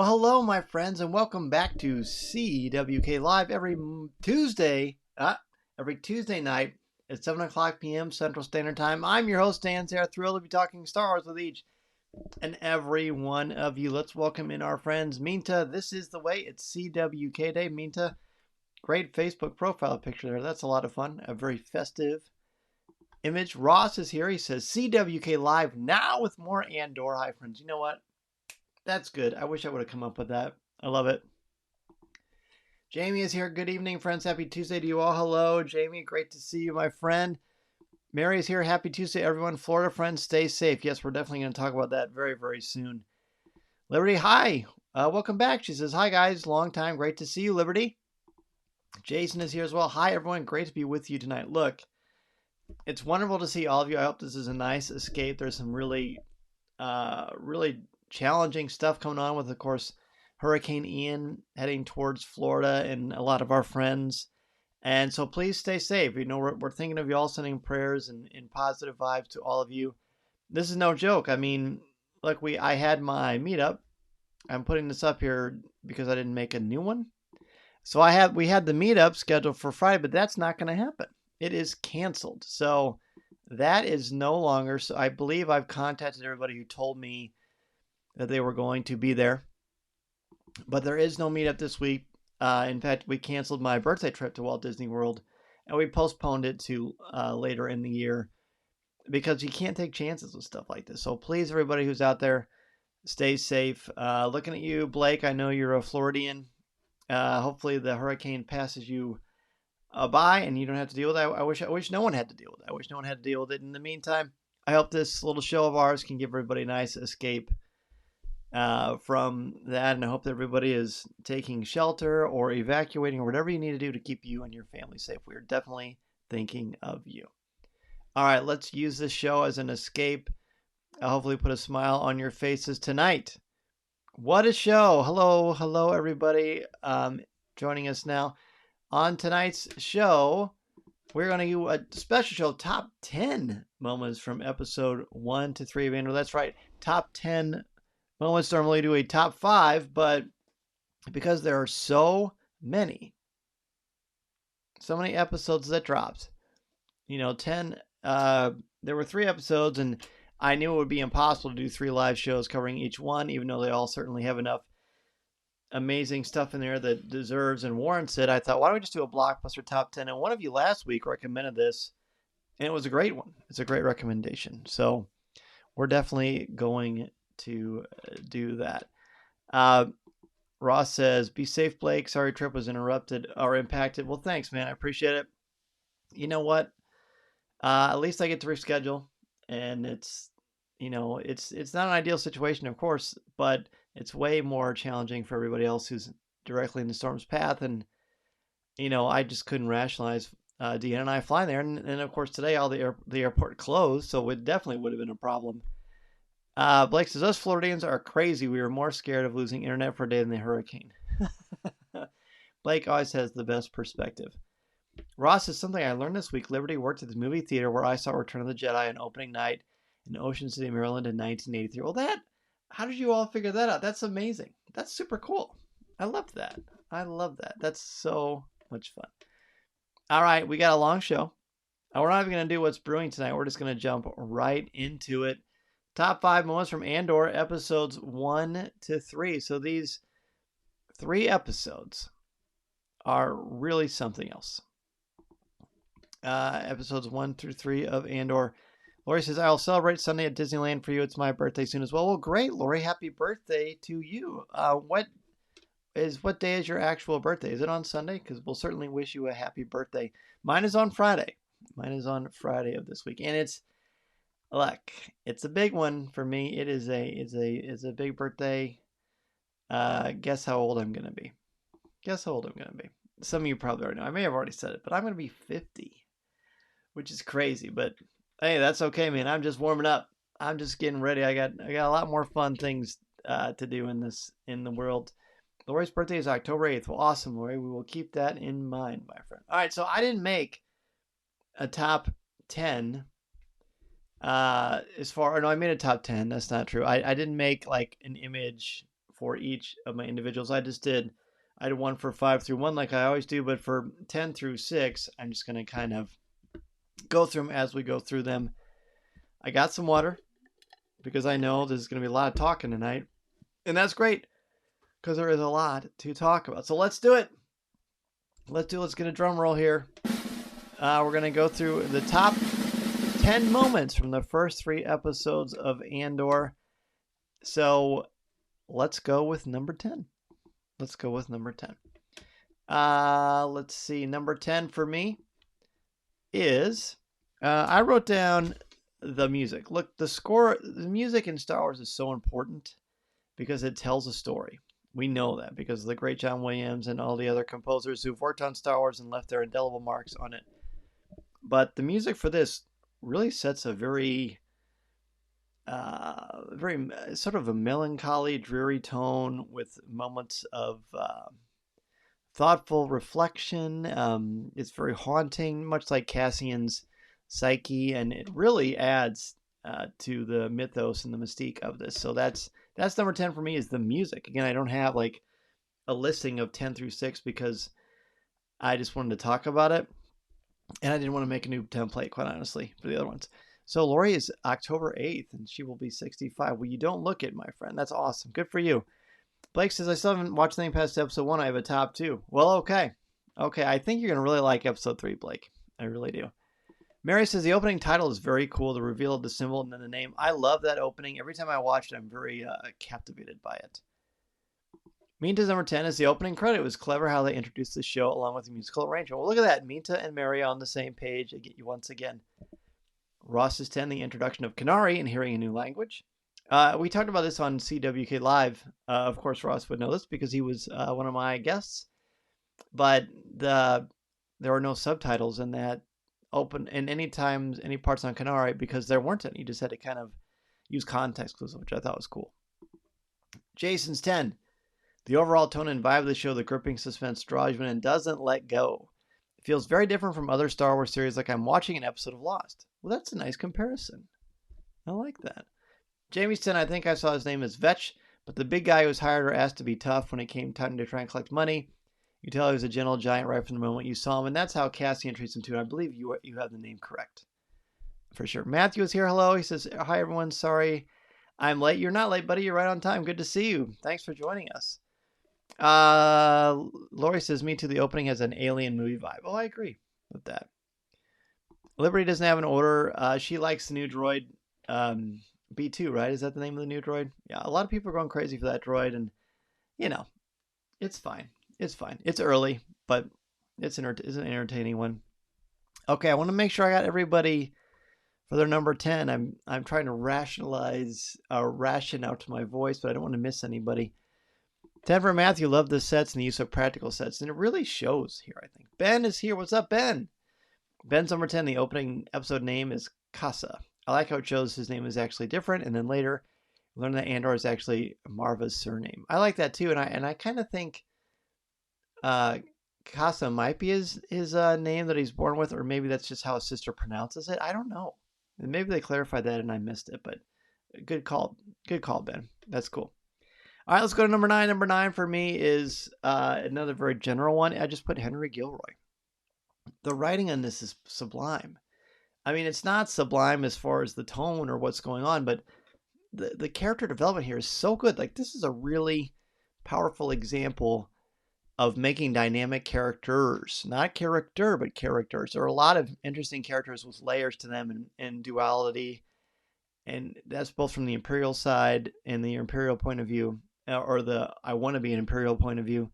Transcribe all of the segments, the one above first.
Well, hello, my friends, and welcome back to CWK Live every Tuesday night at 7 o'clock p.m. Central Standard Time. I'm your host, Dan Sarah, thrilled to be talking Star Wars with each and every one of you. Let's welcome in our friends. Minta, this is the way. It's CWK Day. Minta, great Facebook profile picture there. That's a lot of fun. A very festive image. Ross is here. He says, CWK Live now with more Andor. Hi, friends. You know what? That's good. I wish I would have come up with that. I love it. Jamie is here. Good evening, friends. Happy Tuesday to you all. Hello, Jamie. Great to see you, my friend. Mary is here. Happy Tuesday, everyone. Florida friends, stay safe. Yes, we're definitely going to talk about that very, very soon. Liberty, hi. Welcome back. She says, hi, guys. Long time. Great to see you, Liberty. Jason is here as well. Hi, everyone. Great to be with you tonight. Look, it's wonderful to see all of you. I hope this is a nice escape. There's some really challenging stuff coming on with, of course, Hurricane Ian heading towards Florida and a lot of our friends. And so please stay safe. You know, we're thinking of you all, sending prayers and positive vibes to all of you. This is no joke. I mean, look, I had my meetup. I'm putting this up here because I didn't make a new one. So we had the meetup scheduled for Friday, but that's not going to happen. It is canceled. So that is no longer. So I believe I've contacted everybody who told me that they were going to be there. But there is no meetup this week. In fact, we canceled my birthday trip to Walt Disney World, and we postponed it to later in the year because you can't take chances with stuff like this. So please, everybody who's out there, stay safe. Looking at you, Blake, I know you're a Floridian. Hopefully the hurricane passes you by and you don't have to deal with that. I wish no one had to deal with it. I wish no one had to deal with it. In the meantime, I hope this little show of ours can give everybody a nice escape from that, and I hope that everybody is taking shelter or evacuating or whatever you need to do to keep you and your family safe. We are definitely thinking of you. All right, let's use this show as an escape. Hopefully put a smile on your faces tonight. What a show. Hello everybody joining us now. On tonight's show, we're going to do a special show, top 10 moments from episode 1 to 3 of Andor. That's right, top 10 moments. Normally do a top 5, but because there are so many episodes that dropped, 10, there were 3 episodes, and I knew it would be impossible to do 3 live shows covering each one, even though they all certainly have enough amazing stuff in there that deserves and warrants it. I thought, why don't we just do a blockbuster top 10? And one of you last week recommended this, and it was a great one. It's a great recommendation. So we're definitely going to do that. Ross says, be safe, Blake. Sorry trip was interrupted or impacted. Well, thanks, man. I appreciate it. You know what? At least I get to reschedule, and it's not an ideal situation, of course, but it's way more challenging for everybody else who's directly in the storm's path. And, I just couldn't rationalize Deanna and I flying there. And of course, today all the airport closed, so it definitely would have been a problem. Blake says, us Floridians are crazy. We were more scared of losing internet for a day than the hurricane. Blake always has the best perspective. Ross says, something I learned this week. Liberty worked at the movie theater where I saw Return of the Jedi on opening night in Ocean City, Maryland in 1983. Well, how did you all figure that out? That's amazing. That's super cool. I love that. That's so much fun. All right, we got a long show. We're not even going to do what's brewing tonight. We're just going to jump right into it. Top 5 moments from Andor, episodes 1 to 3. So these 3 episodes are really something else. Episodes 1 through 3 of Andor. Lori says, I'll celebrate Sunday at Disneyland for you. It's my birthday soon as well. Well, great, Lori. Happy birthday to you. What day is your actual birthday? Is it on Sunday? Because we'll certainly wish you a happy birthday. Mine is on Friday. Mine is on Friday of this week. And it's a big one for me. It is a big birthday. Guess how old I'm going to be. Some of you probably already know. I may have already said it, but I'm going to be 50, which is crazy. But hey, that's okay, man. I'm just warming up. I'm just getting ready. I got a lot more fun things to do in the world. Lori's birthday is October 8th. Well, awesome, Lori. We will keep that in mind, my friend. All right, so I didn't make a top 10 I made a top 10. That's not true. I didn't make like an image for each of my individuals. I did one for 5 through 1 like I always do, but for 10 through 6, I'm just going to kind of go through them as we go through them. I got some water because I know there's going to be a lot of talking tonight, and that's great because there is a lot to talk about. So let's do it. Let's get a drum roll here. We're going to go through the top 10 moments from the first 3 episodes of Andor. So let's go with number 10. Let's see. Number 10 for me is, I wrote down the music. Look, the music in Star Wars is so important because it tells a story. We know that because of the great John Williams and all the other composers who've worked on Star Wars and left their indelible marks on it. But the music for this really sets a very sort of a melancholy, dreary tone with moments of thoughtful reflection. It's very haunting, much like Cassian's psyche, and it really adds to the mythos and the mystique of this. So that's number 10 for me, is the music. Again, I don't have like a listing of 10 through 6 because I just wanted to talk about it, and I didn't want to make a new template, quite honestly, for the other ones. So Lori is October 8th, and she will be 65. Well, you don't look it, my friend. That's awesome. Good for you. Blake says, I still haven't watched anything past episode 1. I have a top 2. Well, okay. I think you're going to really like episode 3, Blake. I really do. Mary says, the opening title is very cool. The reveal of the symbol and then the name. I love that opening. Every time I watch it, I'm very captivated by it. Minta's number 10 is the opening credit. It was clever how they introduced the show along with the musical arrangement. Well, look at that. Minta and Mary on the same page. I get you once again. Ross is 10, the introduction of Kenari and hearing a new language. We talked about this on CWK Live. Of course, Ross would know this because he was one of my guests. But there were no subtitles in that open in any parts on Kenari because there weren't any. You just had to kind of use context clues, which I thought was cool. Jason's 10. The overall tone and vibe of the show, the gripping suspense draws you in and doesn't let go. It feels very different from other Star Wars series, like I'm watching an episode of Lost. Well, that's a nice comparison. I like that. Jamie's 10, I think I saw his name as Vetch, but the big guy who was hired or asked to be tough when it came time to try and collect money. You tell he was a gentle giant right from the moment you saw him, and that's how Cassian treats him too. And I believe you have the name correct. For sure. Matthew is here. Hello. He says, hi, everyone. Sorry I'm late. You're not late, buddy. You're right on time. Good to see you. Thanks for joining us. Lori says, me too. The opening has an alien movie vibe. Oh, I agree with that. Liberty doesn't have an order. She likes the new droid, B2, right? Is that the name of the new droid? Yeah, a lot of people are going crazy for that droid, and it's fine. It's early, but it's an entertaining one. Okay, I want to make sure I got everybody for their number 10. I'm trying to ration out my voice, but I don't want to miss anybody. 10 for Matthew. Love the sets and the use of practical sets, and it really shows here, I think. Ben is here. What's up, Ben? Ben's number 10. The opening episode name is Kassa. I like how it shows his name is actually different, and then later learn that Andor is actually Marva's surname. I like that too, and I kind of think Kassa might be his name that he's born with, or maybe that's just how his sister pronounces it. I don't know. And maybe they clarified that and I missed it, but good call, Ben. That's cool. All right, let's go to number 9. Number 9 for me is another very general one. I just put Henry Gilroy. The writing on this is sublime. I mean, it's not sublime as far as the tone or what's going on, but the character development here is so good. Like, this is a really powerful example of making dynamic characters. Not character, but characters. There are a lot of interesting characters with layers to them and duality. And that's both from the Imperial side and the Imperial point of view, or the I want to be an Imperial point of view,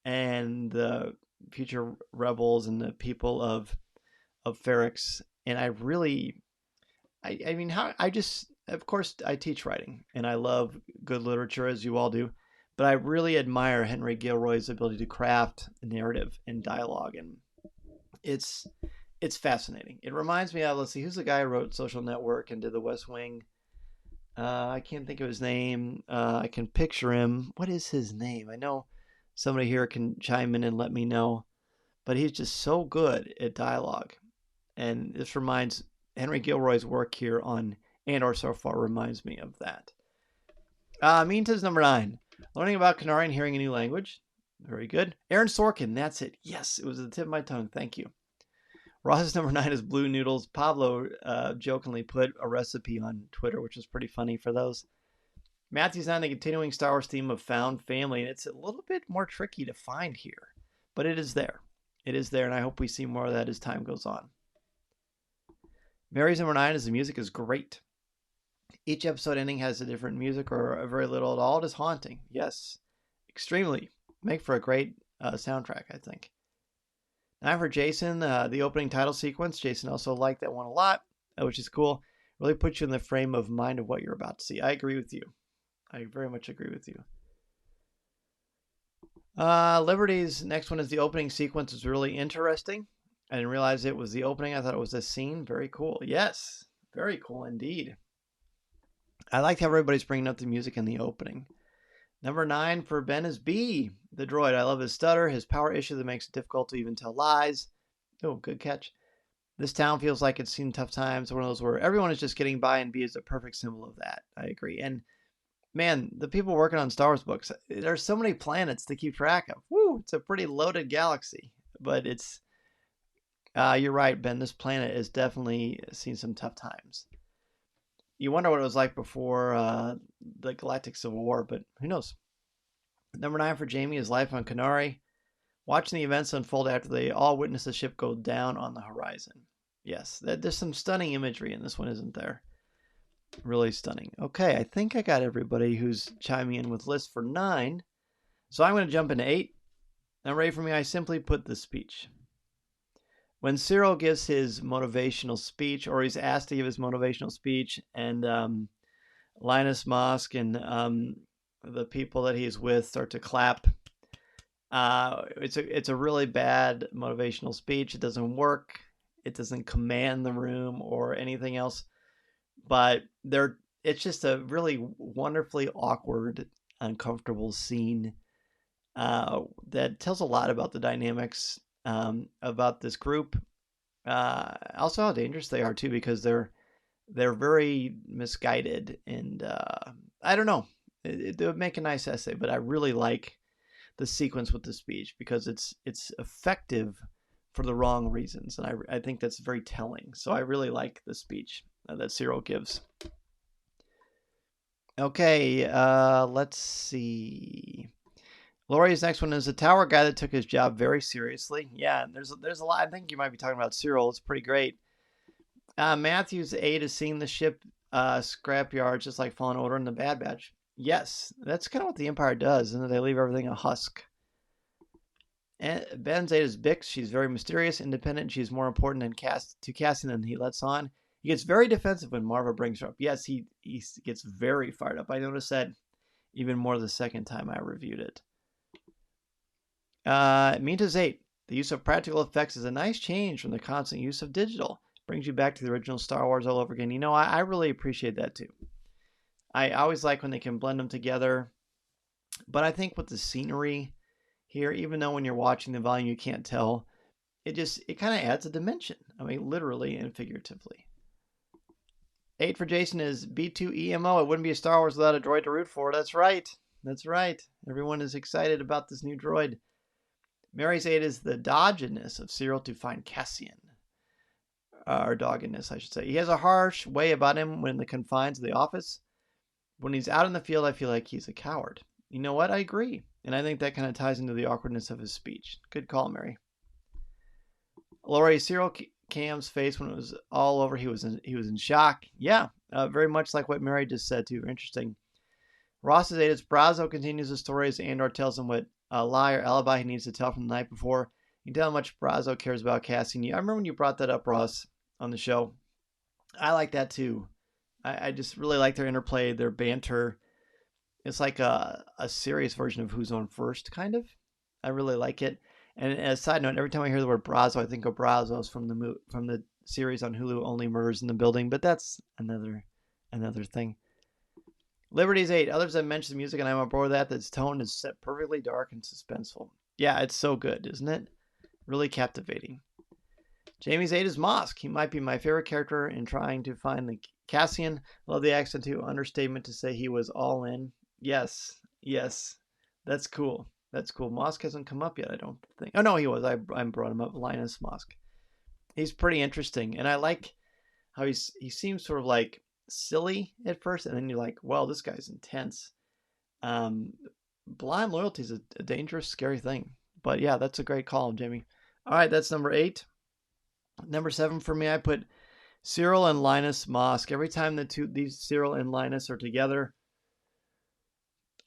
and the future rebels and the people of Ferrix. And of course I teach writing and I love good literature, as you all do, but I really admire Henry Gilroy's ability to craft narrative and dialogue, and it's fascinating. It reminds me of, let's see, who's the guy who wrote Social Network and did The West Wing? I can't think of his name. I can picture him. What is his name? I know somebody here can chime in and let me know, but he's just so good at dialogue. And this reminds Henry Gilroy's work here on Andor so far reminds me of that. Minta's number 9. Learning about Canary and hearing a new language. Very good. Aaron Sorkin, that's it. Yes, it was at the tip of my tongue. Thank you. Ross's number 9 is blue noodles. Pablo jokingly put a recipe on Twitter, which was pretty funny for those. Matthew's on the continuing Star Wars theme of found family, and it's a little bit more tricky to find here, but it is there. It is there, and I hope we see more of that as time goes on. Mary's number 9 is the music is great. Each episode ending has a different music or a very little at all. It is haunting. Yes, extremely. Make for a great soundtrack, I think. Now for Jason, the opening title sequence. Jason also liked that one a lot, which is cool. Really puts you in the frame of mind of what you're about to see. I agree with you. I very much agree with you. Liberty's next one is the opening sequence. Is really interesting. I didn't realize it was the opening. I thought it was a scene. Very cool. Yes, very cool indeed. I liked how everybody's bringing up the music in the opening. Number 9 for Ben is B, the droid. I love his stutter, his power issue that makes it difficult to even tell lies. Oh, good catch. This town feels like it's seen tough times. One of those where everyone is just getting by, and B is a perfect symbol of that. I agree. And man, the people working on Star Wars books, there's so many planets to keep track of. Woo, it's a pretty loaded galaxy. But it's, you're right, Ben. This planet has definitely seen some tough times. You wonder what it was like before the Galactic Civil War, but who knows? Number 9 for Jamie is Life on Kenari. Watching the events unfold after they all witness the ship go down on the horizon. Yes, there's some stunning imagery in this one, isn't there? Really stunning. Okay, I think I got everybody who's chiming in with lists for 9. So I'm going to jump into 8. Number 8 for me, I simply put the speech. When Cyril gives his motivational speech, or he's asked to give his motivational speech, and Linus Mosk and the people that he's with start to clap, it's a really bad motivational speech. It doesn't work. It doesn't command the room or anything else. But it's just a really wonderfully awkward, uncomfortable scene that tells a lot about the dynamics about this group. Also how dangerous they are too, because they're very misguided, and I don't know. It would make a nice essay, but I really like the sequence with the speech because it's effective for the wrong reasons, and I think that's very telling. So I really like the speech that Cyril gives. Okay, let's see. Laurie's next one is a tower guy that took his job very seriously. Yeah, there's a lot. I think you might be talking about Cyril. It's pretty great. Matthew's 8 is seeing the ship scrapyard just like Fallen Order and the Bad Batch. Yes, that's kind of what the Empire does, and they leave everything a husk. And Ben's 8 is Bix. She's very mysterious, independent. She's more important to Cassian than he lets on. He gets very defensive when Marva brings her up. Yes, he gets very fired up. I noticed that even more the second time I reviewed it. Minta's 8. The use of practical effects is a nice change from the constant use of digital. Brings you back to the original Star Wars all over again. You know, I really appreciate that too. I always like when they can blend them together. But I think with the scenery here, even though when you're watching the volume you can't tell, it kind of adds a dimension. I mean, literally and figuratively. 8 for Jason is B2EMO. It wouldn't be a Star Wars without a droid to root for. That's right. That's right. Everyone is excited about this new droid. Mary's 8 is the doggedness of Cyril to find Cassian. Or doggedness, I should say. He has a harsh way about him when in the confines of the office. When he's out in the field, I feel like he's a coward. You know what? I agree. And I think that kind of ties into the awkwardness of his speech. Good call, Mary. Laurie, Cyril Cam's face when it was all over, he was in shock. Yeah, very much like what Mary just said, too. Interesting. Ross's 8 is Brazo continues the story as Andor tells him what lie or alibi he needs to tell from the night before. You can tell how much Brazo cares about Cassian. I remember when you brought that up, Ross, on the show. I like that too. I just really like their interplay, their banter. It's like a serious version of Who's On First, kind of. I really like it. And as a side note, every time I hear the word Brazo, I think of Brazos from the series on Hulu, Only Murders in the Building. But that's another thing. Liberty's 8. Others have mentioned the music, and I'm on board with that. Its tone is set perfectly dark and suspenseful. Yeah, it's so good, isn't it? Really captivating. Jamie's 8 is Mosk. He might be my favorite character in trying to find the Cassian. Love the accent too. Understatement to say he was all in. Yes, Yes, that's cool. That's cool. Mosk hasn't come up yet, I don't think. Oh no, he was. I brought him up. Linus Mosk. He's pretty interesting, and I like how he seems sort of like silly at first, and then you're like, well, this guy's intense. Um, Blind loyalty is a dangerous, scary thing. But yeah, that's a great call, Jamie. All right, that's number 8. Number 7 for me, I put Cyril and Linus Mosk. Every time these Cyril and Linus are together,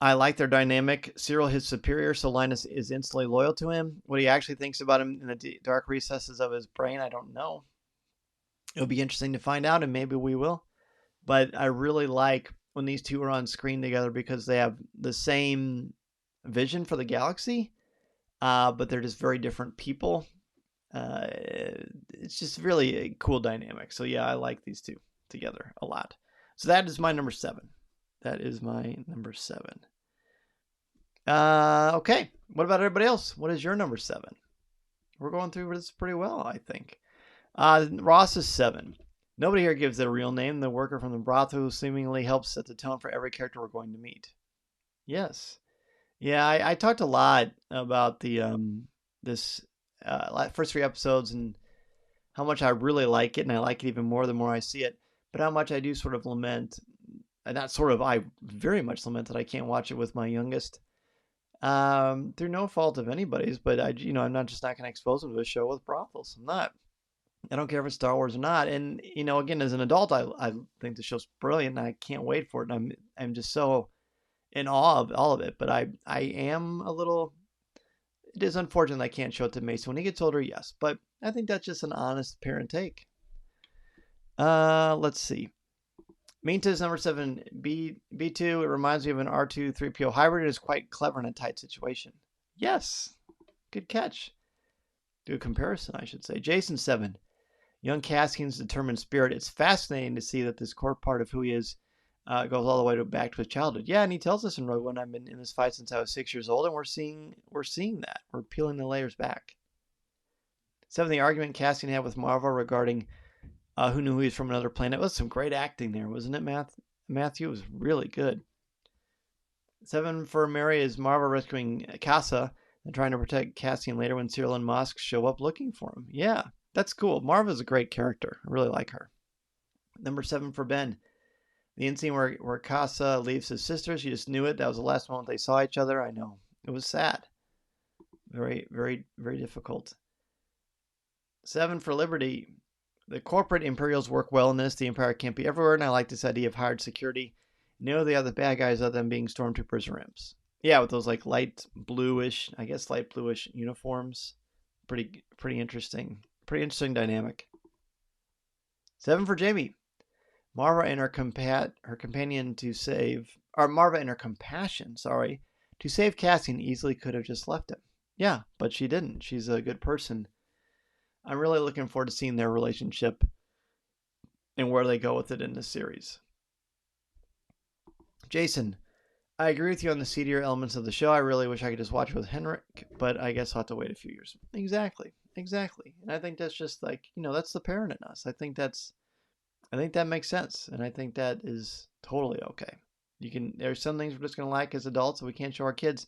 I like their dynamic. Cyril, his superior, so Linus is instantly loyal to him. What he actually thinks about him in the dark recesses of his brain, I don't know. It'll be interesting to find out, and maybe we will. But I really like when these two are on screen together because they have the same vision for the galaxy, but they're just very different people. It's just really a cool dynamic. So yeah, I like these two together a lot. So that is my number 7. That is my number 7. Okay. What about everybody else? What is your number 7? We're going through this pretty well, I think. Ross is 7. Nobody here gives it a real name. The worker from the brothel who seemingly helps set the tone for every character we're going to meet. Yes. Yeah, I talked a lot about the this first 3 episodes and how much I really like it, and I like it even more the more I see it. But how much I do sort of lament, not sort of, I very much lament that I can't watch it with my youngest. Through no fault of anybody's, but I'm not just not going to expose them to a show with brothels. I'm not. I don't care if it's Star Wars or not. And again, as an adult, I think the show's brilliant, and I can't wait for it. And I'm just so in awe of all of it. But I am a little. It is unfortunate I can't show it to Mason when he gets older. Yes, but I think that's just an honest parent take. Let's see. Minta's number 7, B2. It reminds me of an R2-3PO hybrid. It is quite clever in a tight situation. Yes, good catch. Good comparison, I should say. Jason 7. Young Cassian's determined spirit. It's fascinating to see that this core part of who he is goes all the way back to his childhood. Yeah, and he tells us in Rogue One, I've been in this fight since I was 6 years old, and we're seeing that. We're peeling the layers back. 7, the argument Cassian had with Marvel regarding who knew he was from another planet. It was some great acting there, wasn't it, Matthew? It was really good. 7 for Mary is Marvel rescuing Kassa and trying to protect Cassian later when Cyril and Mosk show up looking for him. Yeah, that's cool. Marva's a great character. I really like her. Number 7 for Ben. The end scene where Kassa leaves his sister. She just knew it. That was the last moment they saw each other. I know. It was sad. Very, very, very difficult. 7 for Liberty. The corporate Imperials work well in this. The Empire can't be everywhere, and I like this idea of hired security. They are the bad guys other than being stormtroopers or imps. Yeah, with those like light bluish uniforms. Pretty interesting. Pretty interesting dynamic. 7 for Jamie. Marva and her companion to save, or Marva and her compassion, to save Cassian easily could have just left him. Yeah, but she didn't. She's a good person. I'm really looking forward to seeing their relationship and where they go with it in this series. Jason, I agree with you on the seedier elements of the show. I really wish I could just watch it with Henrik, but I guess I'll have to wait a few years. Exactly. And I think that's just like, that's the parent in us. I think that makes sense, and I think that is totally okay. There's some things we're just going to like as adults that we can't show our kids.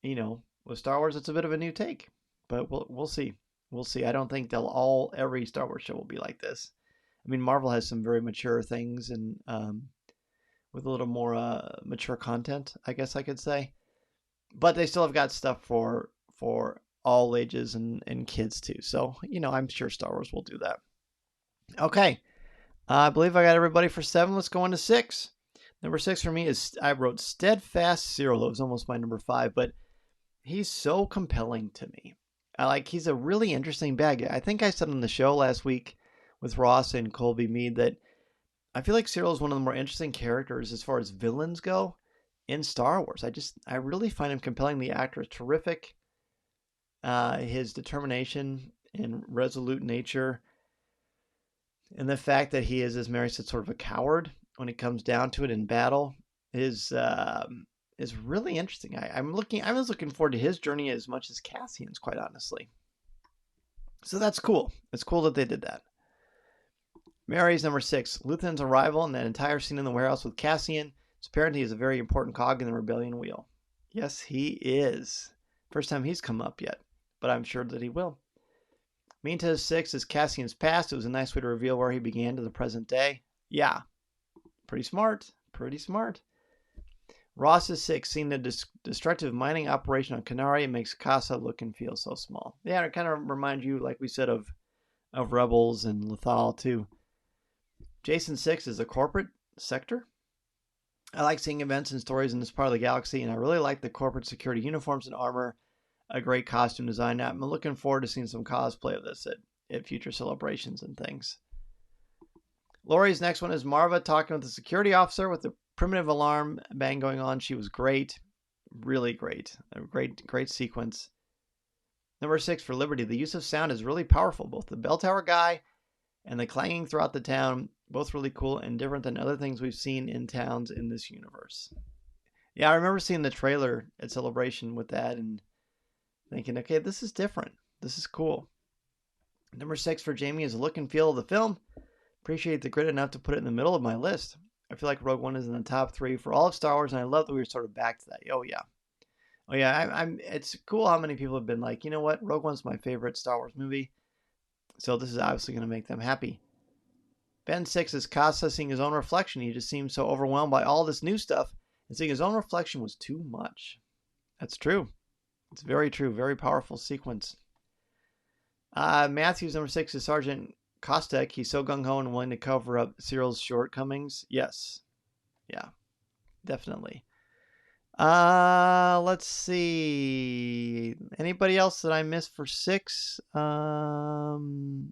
With Star Wars, it's a bit of a new take, but we'll see. We'll see. I don't think every Star Wars show will be like this. I mean, Marvel has some very mature things and with a little more mature content, I guess I could say. But they still have got stuff for all ages and kids too. So, I'm sure Star Wars will do that. Okay. I believe I got everybody for 7. Let's go on to 6. Number 6 for me is, I wrote Steadfast Cyril. That was almost my number 5, but he's so compelling to me. He's a really interesting bad guy. I think I said on the show last week with Ross and Colby Mead that I feel like Cyril is one of the more interesting characters as far as villains go in Star Wars. I really find him compelling. The actor is terrific. His determination and resolute nature, and the fact that he is, as Mary said, sort of a coward when it comes down to it in battle is really interesting. I was looking forward to his journey as much as Cassian's, quite honestly. So that's cool. It's cool that they did that. Mary's number 6. Luthen's arrival and that entire scene in the warehouse with Cassian. It's apparent he is a very important cog in the rebellion wheel. Yes, he is. First time he's come up yet, but I'm sure that he will. Minta's 6 is Cassian's past. It was a nice way to reveal where he began to the present day. Yeah, pretty smart. Pretty smart. Ross's 6, seeing the destructive mining operation on Canary, it makes Kassa look and feel so small. Yeah, it kind of reminds you, like we said, of Rebels and Lethal too. Jason's 6 is the corporate sector. I like seeing events and stories in this part of the galaxy, and I really like the corporate security uniforms and armor. A great costume design. I'm looking forward to seeing some cosplay of this at future celebrations and things. Lori's next one is Marva talking with the security officer with the primitive alarm bang going on. She was great. Really great. A great sequence. Number 6 for Liberty. The use of sound is really powerful. Both the bell tower guy and the clanging throughout the town, both really cool and different than other things we've seen in towns in this universe. Yeah, I remember seeing the trailer at Celebration with that and thinking, okay, this is different. This is cool. Number 6 for Jamie is the look and feel of the film. Appreciate the grit enough to put it in the middle of my list. I feel like Rogue One is in the top 3 for all of Star Wars, and I love that we were sort of back to that. Oh yeah. I'm. It's cool how many people have been like, you know what, Rogue One's my favorite Star Wars movie. So this is obviously going to make them happy. Ben 6 is Kassa seeing his own reflection. He just seems so overwhelmed by all this new stuff, and seeing his own reflection was too much. That's true. It's very true. Very powerful sequence. Matthew's number 6 is Sergeant Kostek. He's so gung-ho and willing to cover up Cyril's shortcomings. Yes. Yeah. Definitely. Let's see. Anybody else that I missed for 6?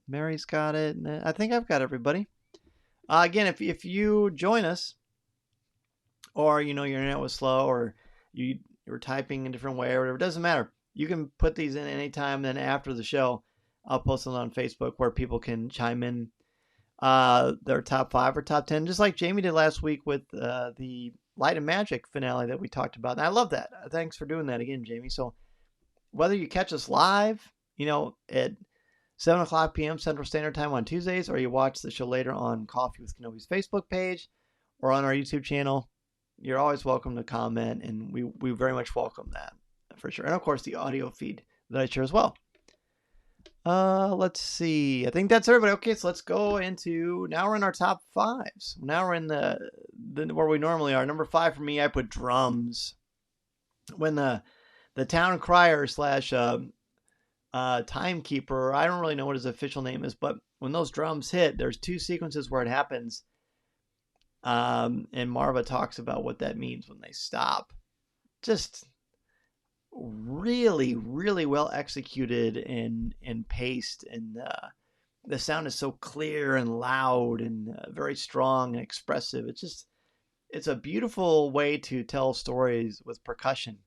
Mary's got it. I think I've got everybody. Again, if you join us, or your internet was slow, or you were typing a different way, or whatever, it doesn't matter. You can put these in anytime. Then after the show, I'll post them on Facebook where people can chime in their top 5 or top 10, just like Jamie did last week with the Light and Magic finale that we talked about. And I love that. Thanks for doing that again, Jamie. So whether you catch us live, at 7 o'clock p.m. Central Standard Time on Tuesdays, or you watch the show later on Coffee with Kenobi's Facebook page or on our YouTube channel, you're always welcome to comment, and we very much welcome that for sure. And of course, the audio feed that I share as well. Let's see. I think that's everybody. Okay, so let's go into, now we're in our top 5s. Now we're in the where we normally are. Number 5 for me, I put drums. When the town crier slash timekeeper, I don't really know what his official name is, but when those drums hit, there's 2 sequences where it happens. And Marva talks about what that means when they stop. Just really, really well executed and paced, and the sound is so clear and loud and very strong and expressive. It's a beautiful way to tell stories with percussion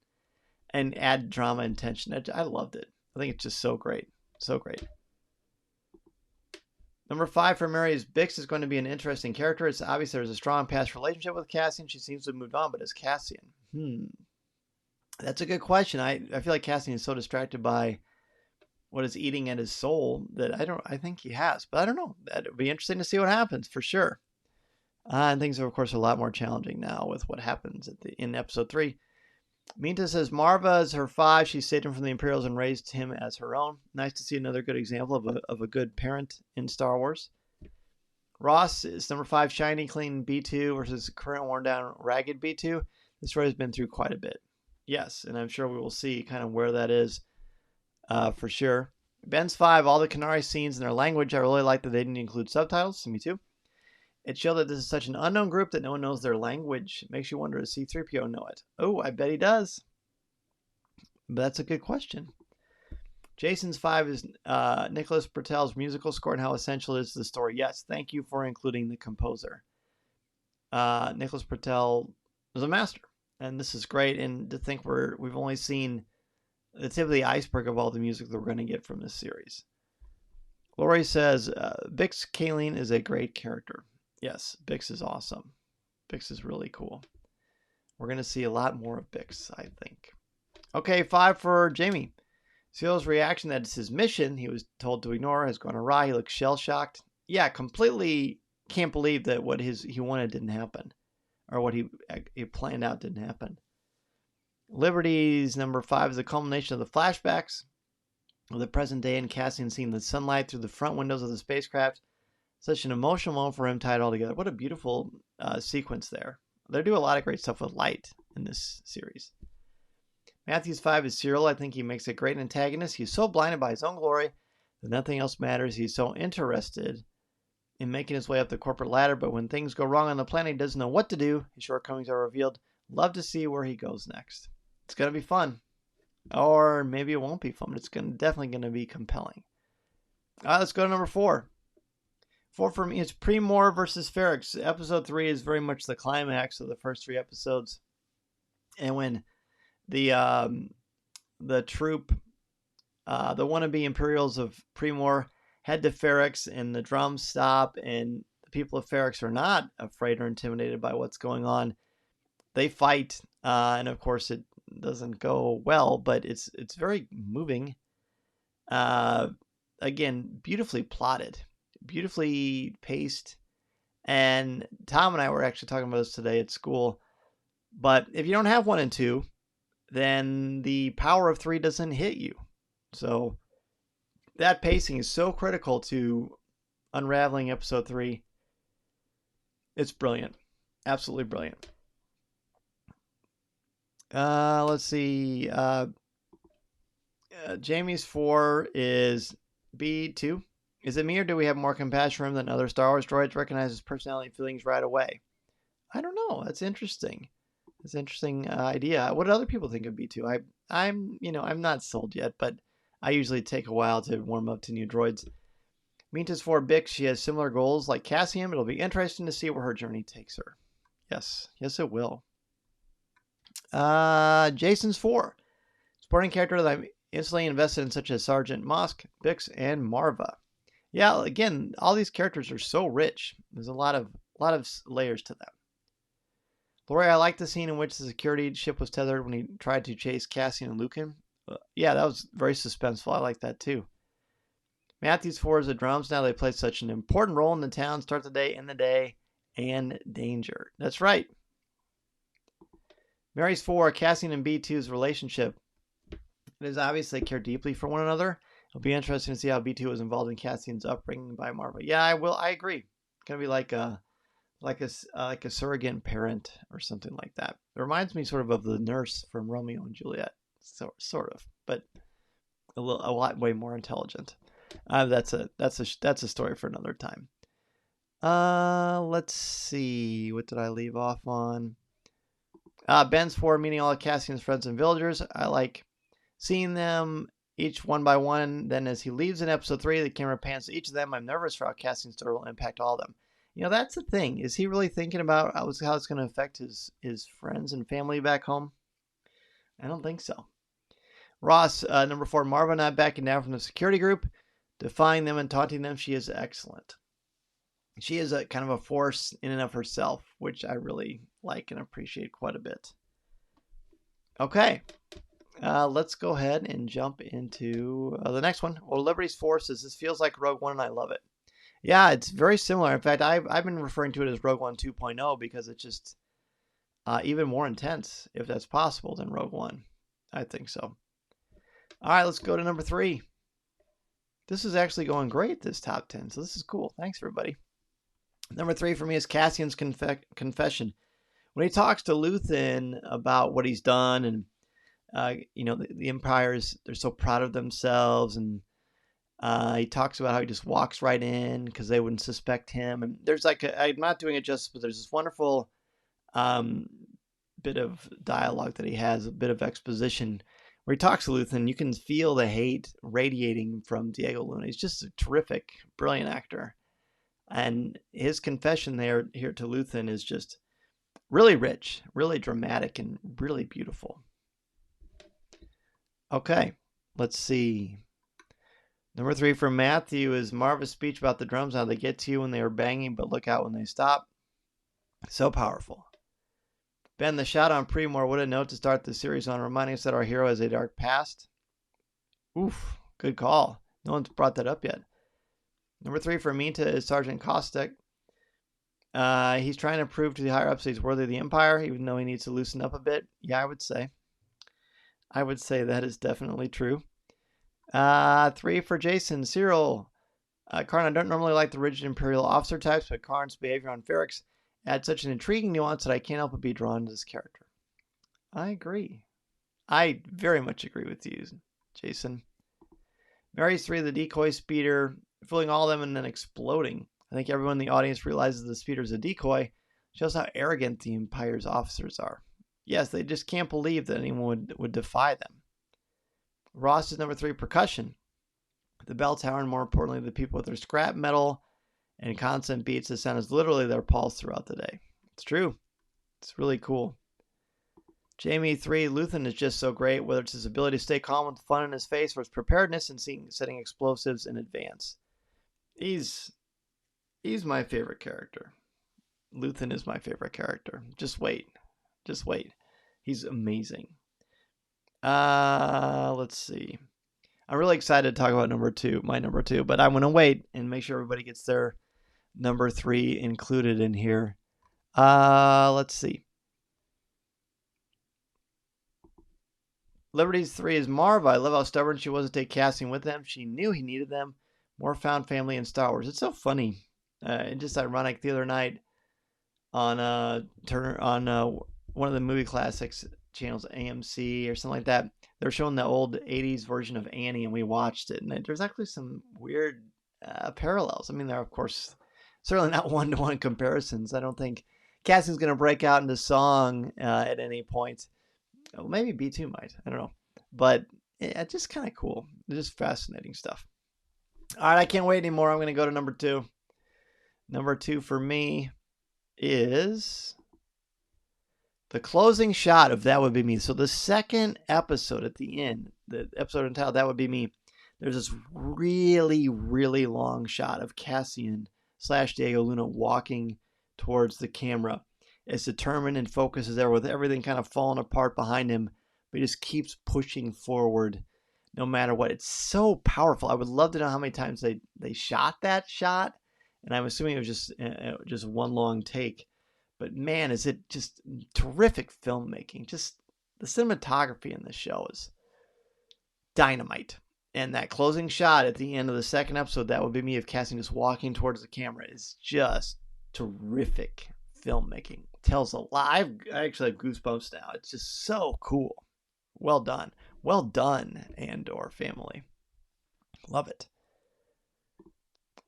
and add drama and tension. I loved it. I think it's just so great. So great. Number 5 for Mary is Bix is going to be an interesting character. It's obvious there's a strong past relationship with Cassian. She seems to have moved on, but as Cassian? That's a good question. I feel like Cassian is so distracted by what is eating at his soul that I think he has, but I don't know. That'd be interesting to see what happens for sure. And things are, of course, a lot more challenging now with what happens in episode 3. Minta says Marva is her 5. She saved him from the Imperials and raised him as her own. Nice to see another good example of a good parent in Star Wars. Ross is number 5, shiny, clean B2 versus current, worn down, ragged B2. This story has been through quite a bit. Yes, and I'm sure we will see kind of where that is for sure. Ben's 5, all the Canary scenes in their language. I really like that they didn't include subtitles. Me too. It showed that this is such an unknown group that no one knows their language. It makes you wonder, does C-3PO know it? Oh, I bet he does. But that's a good question. Jason's 5 is Nicholas Bertel's musical score and how essential it is to the story. Yes, thank you for including the composer. Nicholas Bertel is a master, and this is great. And to think we've only seen the tip of the iceberg of all the music that we're going to get from this series. Lori says, Bix Kayleen is a great character. Yes, Bix is awesome. Bix is really cool. We're going to see a lot more of Bix, I think. Okay, 5 for Jamie. Cyril's reaction that it's his mission he was told to ignore has gone awry. He looks shell-shocked. Yeah, completely can't believe that what he wanted didn't happen. Or what he planned out didn't happen. Liberty's number 5 is the culmination of the flashbacks of the present day and Cassian seeing the sunlight through the front windows of the spacecraft. Such an emotional moment for him tied all together. What a beautiful sequence there. They do a lot of great stuff with light in this series. Matthew's 5 is Cyril. I think he makes a great antagonist. He's so blinded by his own glory that nothing else matters. He's so interested in making his way up the corporate ladder, but when things go wrong on the planet, he doesn't know what to do. His shortcomings are revealed. Love to see where he goes next. It's going to be fun. Or maybe it won't be fun, but it's definitely going to be compelling. All right, let's go to number 4. 4 for me is Pre-Mor versus Ferrix. Episode 3 is very much the climax of the first 3 episodes. And when the troop, the wannabe Imperials of Pre-Mor head to Ferrix and the drums stop and the people of Ferrix are not afraid or intimidated by what's going on, they fight. And of course it doesn't go well, but it's very moving. Again, beautifully plotted, beautifully paced. And Tom and I were actually talking about this today at school. But if you don't have 1 and 2, then the power of 3 doesn't hit you. So that pacing is so critical to unraveling episode 3. It's brilliant. Absolutely brilliant. Let's see. Jamie's 4 is B2. Is it me or do we have more compassion for him than other Star Wars droids? Recognize his personality and feelings right away. I don't know. That's interesting. It's an interesting idea. What do other people think of B2? I'm not sold yet, but I usually take a while to warm up to new droids. Minta's 4 Bix. She has similar goals like Cassian. It'll be interesting to see where her journey takes her. Yes, it will. Jason's 4. Supporting character that I'm instantly invested in, such as Sergeant Mosk, Bix, and Marva. Yeah, again, all these characters are so rich. There's a lot of layers to them. Lori, I like the scene in which the security ship was tethered when he tried to chase Cassian and Lucan. Yeah, that was very suspenseful. I like that too. Matthew's 4 is the drums. Now they play such an important role in the town. Start the day, end the day, and danger. That's right. Mary's 4, Cassian and B2's relationship. It is obvious they care deeply for one another. It'll be interesting to see how B2 was involved in Cassian's upbringing by Marva. Yeah, I agree. It's gonna be like a surrogate parent or something like that. It reminds me sort of the nurse from Romeo and Juliet, sort of, but a lot way more intelligent. That's a story for another time. Let's see. What did I leave off on? Ben's 4, meeting all of Cassian's friends and villagers. I like seeing them each one by one. Then as he leaves in episode 3, the camera pans to each of them. I'm nervous for how Cassian's story will impact all of them. That's the thing. Is he really thinking about how it's going to affect his friends and family back home? I don't think so. Ross, number 4, Marva not backing down from the security group, defying them and taunting them. She is excellent. She is a kind of a force in and of herself, which I really like and appreciate quite a bit. Okay. Let's go ahead and jump into the next one. Well, Liberty's Force says, this feels like Rogue One and I love it. Yeah, it's very similar. In fact, I've been referring to it as Rogue One 2.0 because it's just even more intense, if that's possible, than Rogue One. I think so. All right, let's go to number 3. This is actually going great, this top 10, so this is cool. Thanks, everybody. Number 3 for me is Cassian's confession. When he talks to Luthen about what he's done and, the Empires, they're so proud of themselves, and he talks about how he just walks right in because they wouldn't suspect him. And there's I'm not doing it justice, but there's this wonderful bit of dialogue that he has, a bit of exposition, where he talks to Luthen. You can feel the hate radiating from Diego Luna. He's just a terrific, brilliant actor. And his confession here to Luthen is just really rich, really dramatic, and really beautiful. Okay, let's see. Number 3 for Matthew is Marva's speech about the drums. How they get to you when they are banging, but look out when they stop. So powerful. Ben, the shout on Pre-Mor, what a note to start the series on, reminding us that our hero has a dark past. Oof, good call. No one's brought that up yet. Number 3 for Minta is Sergeant Kostek. He's trying to prove to the higher ups that he's worthy of the Empire, even though he needs to loosen up a bit. Yeah, I would say. I would say that is definitely true. 3 for Jason. Cyril. Karn, I don't normally like the rigid Imperial officer types, but Karn's behavior on Ferrix adds such an intriguing nuance that I can't help but be drawn to this character. I agree. I very much agree with you, Jason. Mary's 3, the decoy speeder, fooling all of them and then exploding. I think everyone in the audience realizes the speeder is a decoy. Shows how arrogant the Empire's officers are. Yes, they just can't believe that anyone would defy them. Ross is number 3, percussion. The bell tower, and more importantly, the people with their scrap metal and constant beats, the sound is literally their pulse throughout the day. It's true. It's really cool. Jamie 3, Luthen is just so great, whether it's his ability to stay calm with fun in his face or his preparedness in setting explosives in advance. He's my favorite character. Luthen is my favorite character. Just wait. He's amazing. Let's see. I'm really excited to talk about my number 2, but I'm going to wait and make sure everybody gets their number 3 included in here. Let's see. Liberty's 3 is Marva. I love how stubborn she was to take Cassian with them. She knew he needed them. More found family in Star Wars. It's so funny. And just ironic. The other night on one of the movie classics channels, AMC or something like that, they're showing the old 80s version of Annie, and we watched it. And there's actually some weird parallels. I mean, they're, of course, certainly not one-to-one comparisons. I don't think Cassian's going to break out into song at any point. Well, maybe B2 might. I don't know. But it's just kind of cool. It's just fascinating stuff. All right, I can't wait anymore. I'm going to go to number 2. Number 2 for me is the closing shot of That Would Be Me. So the second episode at the end, the episode entitled That Would Be Me, there's this really, really long shot of Cassian / Diego Luna walking towards the camera. As determined and focused as there, with everything kind of falling apart behind him, but he just keeps pushing forward no matter what. It's so powerful. I would love to know how many times they shot that shot, and I'm assuming it was just one long take. But man, is it just terrific filmmaking. Just the cinematography in this show is dynamite. And that closing shot at the end of the second episode, That Would Be Me, of Cassian just walking towards the camera, is just terrific filmmaking. Tells a lot. I actually have goosebumps now. It's just so cool. Well done. Well done, Andor family. Love it.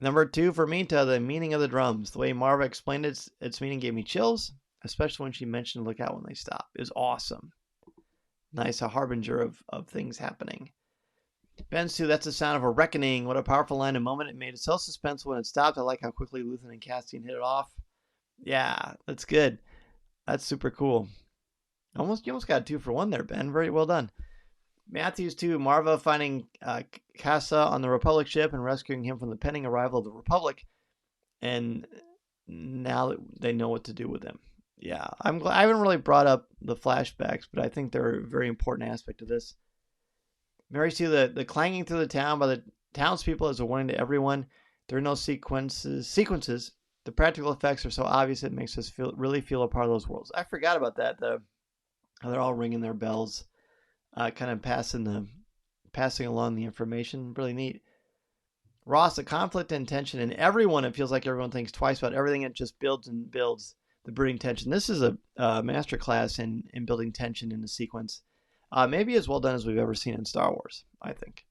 Number 2 for Minta, the meaning of the drums. The way Marva explained its meaning gave me chills, especially when she mentioned look out when they stop. It was awesome. Nice, a harbinger of things happening. Ben's 2, that's the sound of a reckoning. What a powerful line and moment. It made it so suspenseful when it stopped. I like how quickly Luthen and Cassian hit it off. Yeah, that's good. That's super cool. You almost got a 2 for 1 there, Ben. Very well done. Matthew's 2, Marva finding Kassa on the Republic ship and rescuing him from the pending arrival of the Republic. And now they know what to do with him. Yeah, I'm glad. I haven't really brought up the flashbacks, but I think they're a very important aspect of this. Mary's 2, the clanging through the town by the townspeople as a warning to everyone. There are no sequences. The practical effects are so obvious it makes us really feel a part of those worlds. I forgot about that. How they're all ringing their bells, kind of passing along the information. Really neat. Ross, the conflict and tension in everyone. It feels like everyone thinks twice about everything. It just builds and builds the brooding tension. This is a masterclass in building tension in a sequence. Maybe as well done as we've ever seen in Star Wars, I think.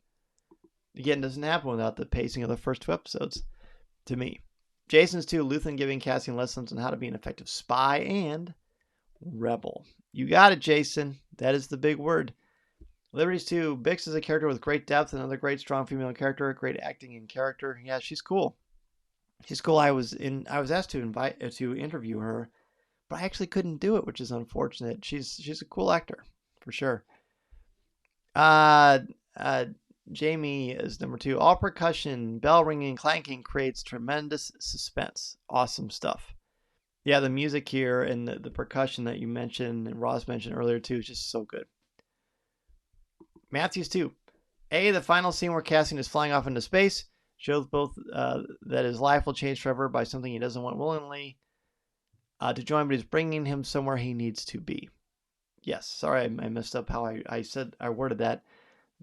Again, it doesn't happen without the pacing of the first 2 episodes, to me. Jason's 2, Luthen giving Cassian lessons on how to be an effective spy and rebel. You got it, Jason. That is the big word. Liberty's 2, Bix is a character with great depth, another great strong female character, great acting and character. Yeah, she's cool. She's cool. I was asked to interview her, but I actually couldn't do it, which is unfortunate. She's a cool actor, for sure. Jamie is number 2. All percussion, bell ringing, clanking creates tremendous suspense. Awesome stuff. Yeah, the music here and the percussion that you mentioned and Ross mentioned earlier too is just so good. Matthews 2. The final scene where Cassian is flying off into space shows both that his life will change forever by something he doesn't want willingly to join, but he's bringing him somewhere he needs to be. Yes, sorry, I messed up how I worded that.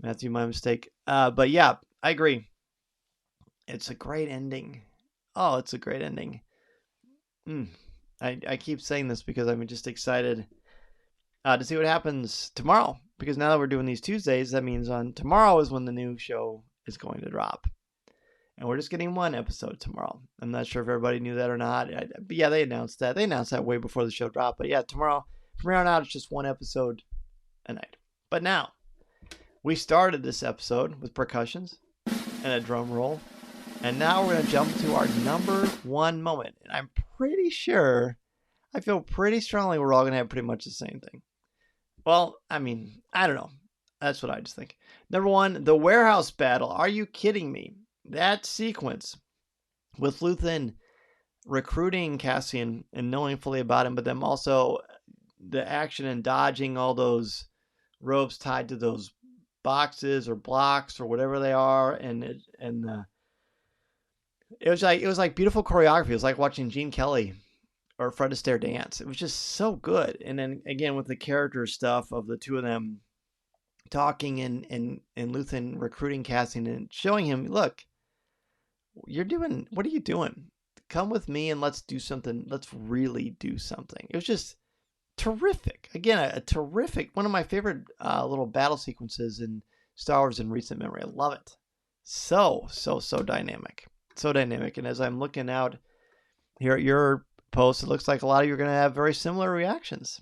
Matthew, my mistake. But yeah, I agree. It's a great ending. Oh, it's a great ending. I keep saying this because I'm just excited to see what happens tomorrow. Because now that we're doing these Tuesdays, that means on tomorrow is when the new show is going to drop. And we're just getting one episode tomorrow. I'm not sure if everybody knew that or not. But yeah, they announced that. They announced that way before the show dropped. But yeah, tomorrow, from here on out, it's just one episode a night. But now, we started this episode with percussions and a drum roll. And now we're going to jump to our number one moment. And I'm pretty sure, I feel pretty strongly we're all going to have pretty much the same thing. Well, I mean, I don't know. That's what I just think. Number one, the warehouse battle. Are you kidding me? That sequence with Luthen recruiting Cassian and knowing fully about him, but then also the action and dodging all those ropes tied to those boxes or blocks or whatever they are, it was like beautiful choreography. It was like watching Gene Kelly or Fred Astaire dance. It was just so good. And then again with the character stuff of the two of them talking and Luthen recruiting Cassian and showing him, look, what are you doing? Come with me and let's do something. Let's really do something. It was just terrific. Again, a terrific, one of my favorite little battle sequences in Star Wars in recent memory. I love it. So dynamic. So dynamic. And as I'm looking out here at your post, it looks like a lot of you are going to have very similar reactions.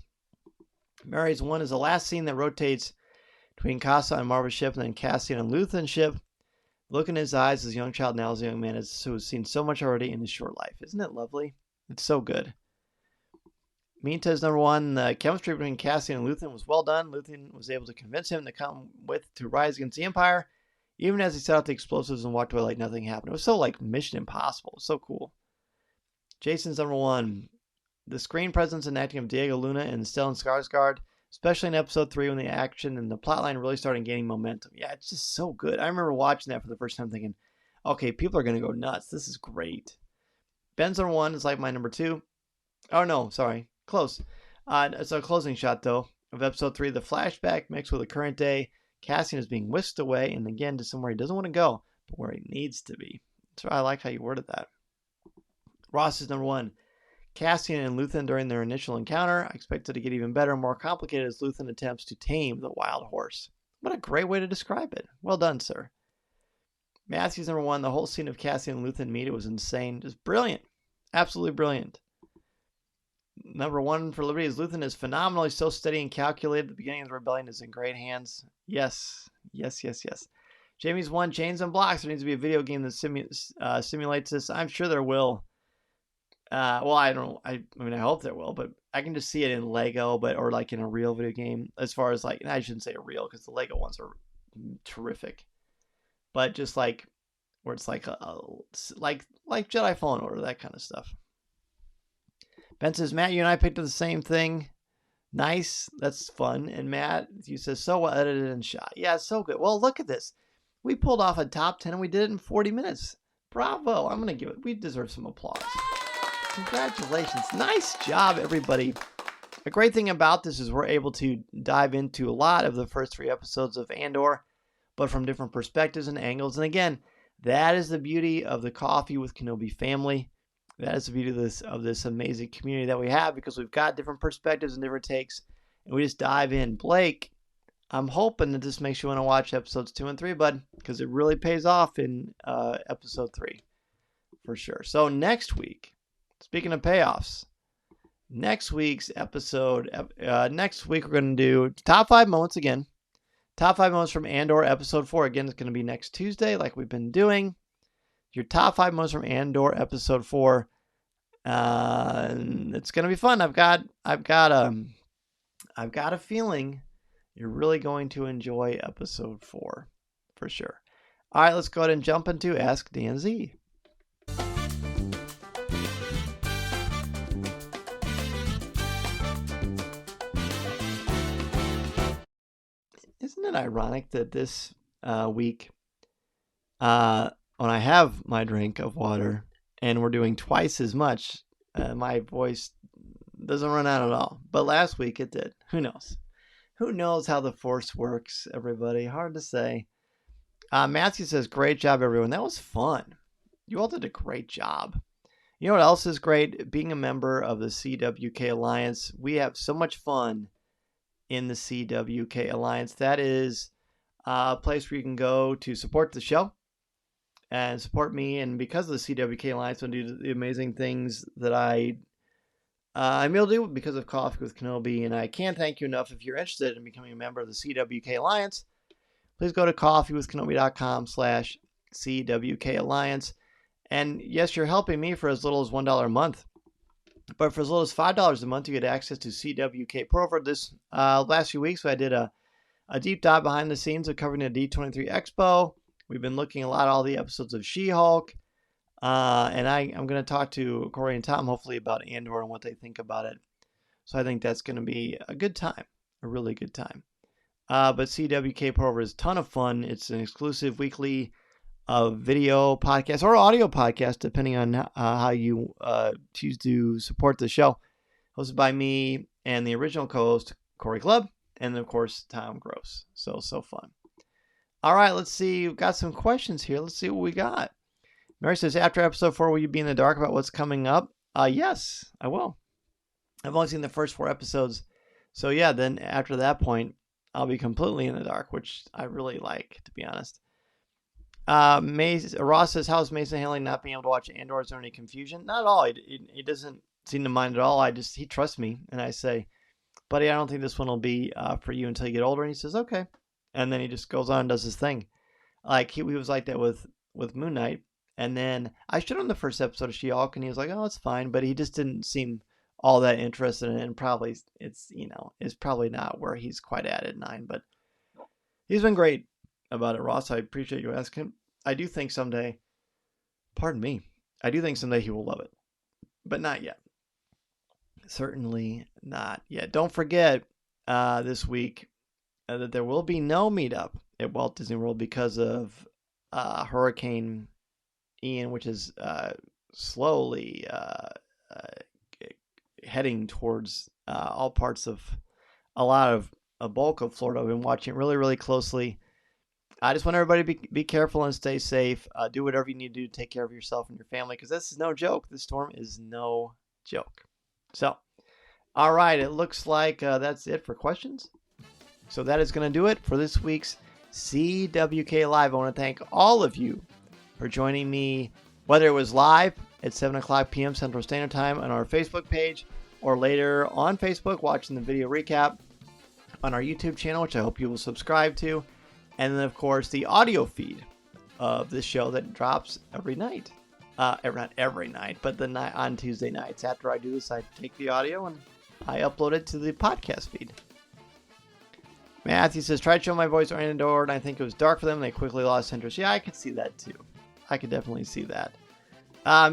Mary's one is the last scene that rotates between Kassa and Marva's ship and then Cassian and Luthen's ship. Look in his eyes as a young child, now as a young man, who's seen so much already in his short life. Isn't it lovely? It's so good. Minta's number one, the chemistry between Cassian and Luthen was well done. Luthen was able to convince him to come to rise against the Empire, even as he set out the explosives and walked away like nothing happened. It was so like Mission Impossible. So cool. Jason's number one, the screen presence and acting of Diego Luna and Stellan Skarsgård, especially in episode 3 when the action and the plotline really started gaining momentum. Yeah, it's just so good. I remember watching that for the first time thinking, okay, people are going to go nuts. This is great. Ben's number one is like my number 2. Oh, no, sorry. Close. It's a closing shot, though, of episode 3. The flashback mixed with the current day. Cassian is being whisked away, and again, to somewhere he doesn't want to go, but where he needs to be. So I like how you worded that. Ross is number 1. Cassian and Luthen during their initial encounter. I expect it to get even better and more complicated as Luthen attempts to tame the wild horse. What a great way to describe it. Well done, sir. Matthew's number 1. The whole scene of Cassian and Luthen meet, it was insane. Just brilliant. Absolutely brilliant. Number 1 for Liberty is Luthen is phenomenally so steady and calculated. The beginning of the rebellion is in great hands. Yes. Jamie's 1. Chains and blocks. There needs to be a video game that simulates this. I'm sure there will. Well, I don't know. I mean, I hope there will, but I can just see it in Lego, or like in a real video game. As far as like, I shouldn't say a real because the Lego ones are terrific, but just like where it's like like Jedi Fallen Order, that kind of stuff. Ben says, Matt, you and I picked up the same thing. Nice, that's fun. And Matt, you says, so well edited and shot. Yeah, it's so good. Well, look at this. We pulled off a top 10 and we did it in 40 minutes. Bravo! I'm gonna give it. We deserve some applause. Congratulations. Nice job, everybody. A great thing about this is we're able to dive into a lot of the first 3 episodes of Andor, but from different perspectives and angles. And again, that is the beauty of the Coffee with Kenobi family. That is the beauty of this amazing community that we have, because we've got different perspectives and different takes, and we just dive in. Blake, I'm hoping that this makes you want to watch episodes 2 and 3, bud, because it really pays off in episode 3, for sure. So next week, speaking of payoffs, next week's episode, next week we're going to do top 5 moments again. Top 5 moments from Andor episode 4. Again, it's going to be next Tuesday like we've been doing. Your top 5 moments from Andor episode 4. It's going to be fun. I've got a feeling you're really going to enjoy episode 4 for sure. All right, let's go ahead and jump into Ask Dan Z. Isn't it ironic that this week, when I have my drink of water and we're doing twice as much, my voice doesn't run out at all. But last week it did. Who knows? Who knows how the Force works, everybody? Hard to say. Matthew says, great job, everyone. That was fun. You all did a great job. You know what else is great? Being a member of the CWK Alliance. We have so much fun in the CWK Alliance. That is a place where you can go to support the show and support me. And because of the CWK Alliance, I do the amazing things that I'm able to do because of Coffee with Kenobi. And I can't thank you enough. If you're interested in becoming a member of the CWK Alliance, please go to coffeewithkenobi.com/CWK Alliance. And yes, you're helping me for as little as $1 a month. But for as little as $5 a month, you get access to CWK Pro. For this last few weeks, I did a deep dive behind the scenes of covering the D23 Expo. We've been looking a lot at all the episodes of She-Hulk. And I'm going to talk to Corey and Tom, hopefully, about Andor and what they think about it. So I think that's going to be a good time, a really good time. But CWK Pro is a ton of fun. It's an exclusive weekly video podcast or audio podcast, depending on how you choose to support the show. Hosted by me and the original co-host, Corey Clubb, and of course, Tom Gross. So fun. All right, let's see. We've got some questions here. Let's see what we got. Mary says, after episode 4, will you be in the dark about what's coming up? Yes, I will. I've only seen the first 4 episodes. So yeah, then after that point, I'll be completely in the dark, which I really like, to be honest. Ross says, how's Mason handling not being able to watch Andor? Is there any confusion? Not at all. He doesn't seem to mind at all. He trusts me. And I say, buddy, I don't think this one will be for you until you get older. And he says, okay. And then he just goes on and does his thing. Like he was like that with Moon Knight. And then I showed him the first episode of She-Hulk and he was like, oh, it's fine. But he just didn't seem all that interested in it. And probably it's probably not where he's quite at 9. But he's been great about it, Ross. I appreciate you asking. I do think someday he will love it, but not yet. Certainly not yet. Don't forget this week that there will be no meetup at Walt Disney World because of Hurricane Ian, which is slowly heading towards all parts of a bulk of Florida. I've been watching it really, really closely. I just want everybody to be careful and stay safe. Do whatever you need to do to take care of yourself and your family, because this is no joke. This storm is no joke. So, all right, it looks like that's it for questions. So that is going to do it for this week's CWK Live. I want to thank all of you for joining me, whether it was live at 7 o'clock p.m. Central Standard Time on our Facebook page, or later on Facebook watching the video recap on our YouTube channel, which I hope you will subscribe to. And then, of course, the audio feed of this show that drops every night. Not every night, but on Tuesday nights. After I do this, I take the audio and I upload it to the podcast feed. Matthew says, tried to show my voice on Andor, and I think it was dark for them. They quickly lost interest. Yeah, I could see that too. I could definitely see that.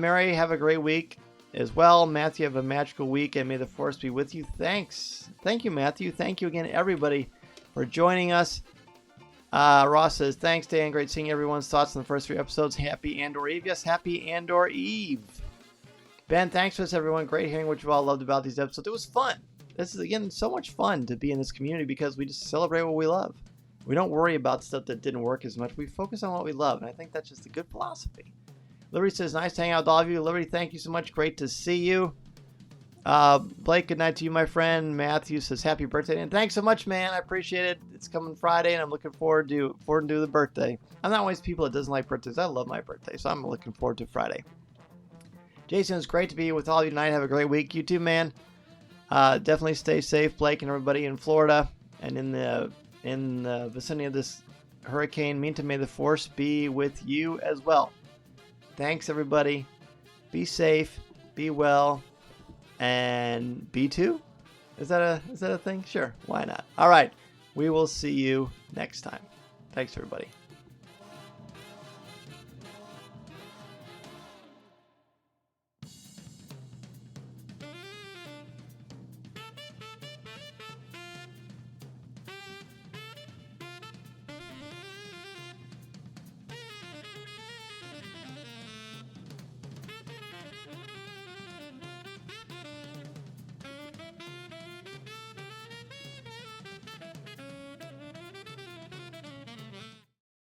Mary, have a great week as well. Matthew, have a magical week, and may the Force be with you. Thanks. Thank you, Matthew. Thank you again, everybody, for joining us. Ross says, thanks, Dan. Great seeing everyone's thoughts on the first 3 episodes. Happy Andor Eve. Yes, happy Andor Eve. Ben, thanks for this, everyone. Great hearing what you all loved about these episodes. It was fun. This is, again, so much fun to be in this community because we just celebrate what we love. We don't worry about stuff that didn't work as much. We focus on what we love, and I think that's just a good philosophy. Liberty says, nice to hang out with all of you. Liberty, thank you so much. Great to see you. Blake, good night to you, my friend. Matthew says, happy birthday. And thanks so much, man. I appreciate it. It's coming Friday, and I'm looking forward to the birthday. I'm not one of these people that doesn't like birthdays. I love my birthday, so I'm looking forward to Friday. Jason, it's great to be with all of you tonight. Have a great week. You too, man. Definitely stay safe, Blake, and everybody in Florida and in the vicinity of this hurricane. Meantime, may the Force be with you as well. Thanks, everybody. Be safe. Be well. And B2? Is that a thing? Sure, why not? All right, we will see you next time. Thanks, everybody.